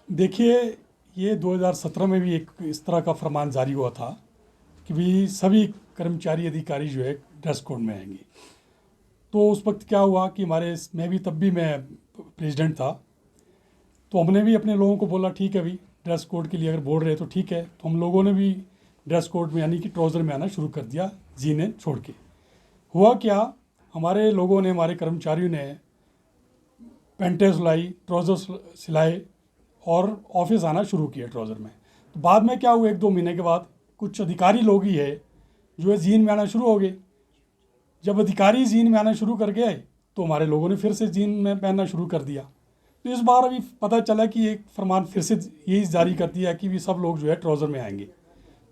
देखिए, ये 2017 में भी एक इस तरह का फरमान जारी हुआ था कि भी सभी कर्मचारी अधिकारी जो है ड्रेस कोड में आएंगे। तो उस वक्त क्या हुआ कि मैं प्रेसिडेंट था, तो हमने भी अपने लोगों को बोला ठीक है भाई, ड्रेस कोड के लिए अगर बोल रहे तो ठीक है। तो हम लोगों ने भी ड्रेस कोड में यानी कि ट्राउज़र में आना शुरू कर दिया, जीने छोड़ के। हुआ क्या, हमारे लोगों ने, हमारे कर्मचारियों ने पैंटें सिलाई, ट्राउज़र सिलाए और ऑफिस आना शुरू किया ट्राउज़र में। तो बाद में क्या हुआ, 1-2 महीने के बाद कुछ अधिकारी लोग ही है जो है जीन में आना शुरू हो गए। जब अधिकारी जीन में आना शुरू कर गए तो हमारे लोगों ने फिर से जीन में पहनना शुरू कर दिया। तो इस बार अभी पता चला कि एक फरमान फिर से यही जारी कर दिया कि भी सब लोग जो है ट्राउज़र में आएंगे।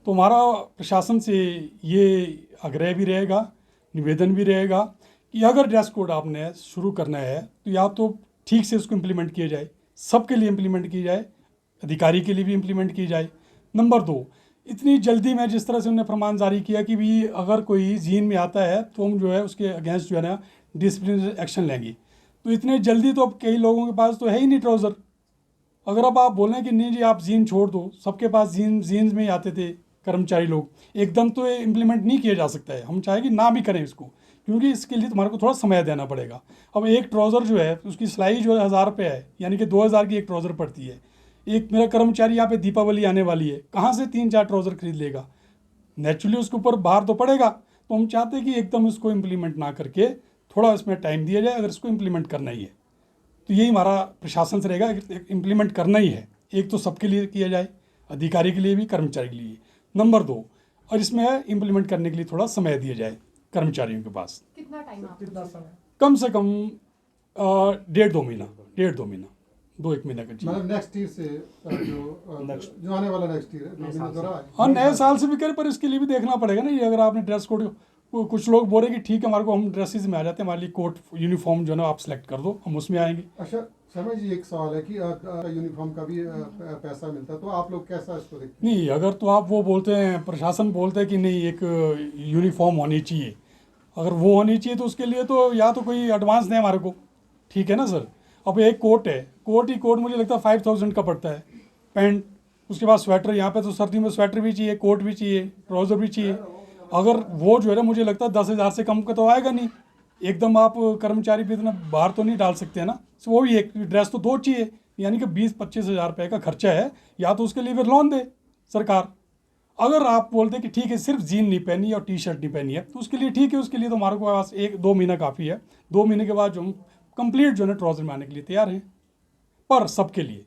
तो हमारा प्रशासन से ये आग्रह भी रहेगा, निवेदन भी रहेगा कि अगर ड्रेस कोड आपने शुरू करना है तो या तो ठीक से उसको इम्प्लीमेंट किया जाए, सबके लिए इम्प्लीमेंट की जाए, अधिकारी के लिए भी इम्प्लीमेंट की जाए। नंबर 2, इतनी जल्दी में जिस तरह से उन्होंने फरमान जारी किया कि भी अगर कोई जीन में आता है तो हम जो है उसके अगेंस्ट जो है ना डिसिप्लिनरी एक्शन लेंगे। तो इतने जल्दी तो अब कई लोगों के पास तो है ही नहीं ट्राउज़र। अगर अब आप बोलें कि नहीं जी आप जीन छोड़ दो, सबके पास जीन्स में ही आते थे कर्मचारी लोग, एकदम तो ये इम्प्लीमेंट नहीं किया जा सकता है। हम चाहे कि ना भी करें इसको, क्योंकि इसके लिए तुम्हारे को थोड़ा समय देना पड़ेगा। अब एक ट्राउज़र जो है उसकी सिलाई जो है 1000 रुपये है, यानी कि 2000 की एक ट्राउज़र पड़ती है। एक मेरा कर्मचारी यहाँ पे दीपावली आने वाली है, कहाँ से 3-4 ट्राउज़र खरीद लेगा? नेचुरली उसके ऊपर भार तो पड़ेगा। तो हम चाहते हैं कि एकदम इसको इम्प्लीमेंट ना करके थोड़ा इसमें टाइम दिया जाए, अगर इसको इम्प्लीमेंट करना ही है तो यही हमारा प्रशासन से रहेगा। इम्प्लीमेंट करना ही है, एक तो सबके लिए किया जाए, अधिकारी के लिए भी, कर्मचारी के लिए। नंबर 2, और इसमें इम्प्लीमेंट करने के लिए थोड़ा समय दिया जाए कर्मचारियों के पास। कितना टाइम आपको कितना समय? कम से कम 1.5-2 महीना, 2-1 महीने का चाहिए। मतलब नेक्स्ट ईयर से जो आने वाला नेक्स्ट ईयर हाँ, नए साल से भी करें, पर इसके लिए भी देखना पड़ेगा ना। ये अगर आपने ड्रेस कोड, कुछ लोग बोले कि ठीक है हमारे को, हम ड्रेसेस में आ जाते हैं, हमारे लिए कोट यूनिफॉर्म जो है ना आप सेलेक्ट कर दो, हम उसमें आएंगे। अच्छा समय जी, एक सवाल है कि यूनिफॉर्म का भी पैसा मिलता है, तो आप लोग कैसा इसको देखते हैं? नहीं, अगर तो आप वो बोलते हैं, प्रशासन बोलते हैं कि नहीं एक यूनिफॉर्म होनी चाहिए, अगर वो होनी चाहिए तो उसके लिए तो या तो कोई एडवांस दें हमारे को, ठीक है ना सर। अब एक कोट है, कोट मुझे लगता है 5000 का पड़ता है, पैंट, उसके बाद स्वेटर, यहाँ पे तो सर्दी में स्वेटर भी चाहिए, कोट भी चाहिए, ट्राउज़र भी चाहिए। अगर वो जो है ना मुझे लगता है 10,000 से कम का तो आएगा नहीं। एकदम आप कर्मचारी पे इतना बाहर तो नहीं डाल सकते हैं ना। तो वो भी एक ड्रेस तो 2 चाहिए, यानी कि 20-25 हज़ार रुपये का खर्चा है, या तो उसके लिए फिर लोन दे सरकार। अगर आप बोलते कि ठीक है सिर्फ जीन नहीं पहनी और टी शर्ट नहीं पहनी है तो उसके लिए ठीक है, उसके लिए तो हमारे पास 1-2 महीना काफ़ी है। 2 महीने के बाद जो हम कंप्लीट जो है ना ट्राउज़र में आने के लिए तैयार हैं, पर सबके लिए।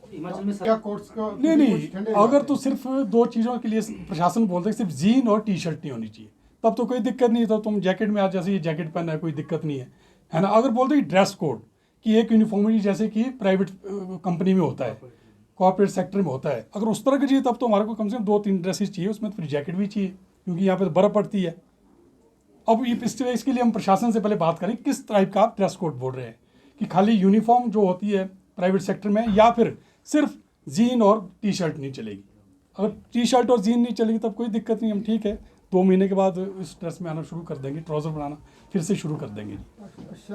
हिमाचल में क्या कोर्ट्स का नहीं, अगर तो सिर्फ 2 चीज़ों के लिए प्रशासन बोलते हैं, सिर्फ जीन और टी शर्ट नहीं होनी चाहिए, तब तो कोई दिक्कत नहीं। तो तुम जैकेट में आज जैसे ये जैकेट पहना है कोई दिक्कत नहीं है ना। अगर बोलते हैं ड्रेस कोड कि एक यूनिफॉर्मिटी जैसे कि प्राइवेट कंपनी में होता है, कॉर्पोरेट सेक्टर में होता है, अगर उस तरह की चाहिए तब तो हमारे को कम से कम 2-3 ड्रेसेस चाहिए, उसमें तो फिर जैकेट भी चाहिए क्योंकि यहाँ पे तो बर्फ़ पड़ती है। अब इसके लिए हम प्रशासन से पहले बात करें किस टाइप का आप ड्रेस कोड बोल रहे हैं, कि खाली यूनिफॉर्म जो होती है प्राइवेट सेक्टर में, या फिर सिर्फ जीन और टी शर्ट नहीं चलेगी। अगर टी शर्ट और जीन नहीं चलेगी तब कोई दिक्कत नहीं, हम ठीक है 2 महीने के बाद इस ड्रेस में आना शुरू कर देंगे, ट्राउज़र बनाना फिर से शुरू कर देंगे जी। अच्छा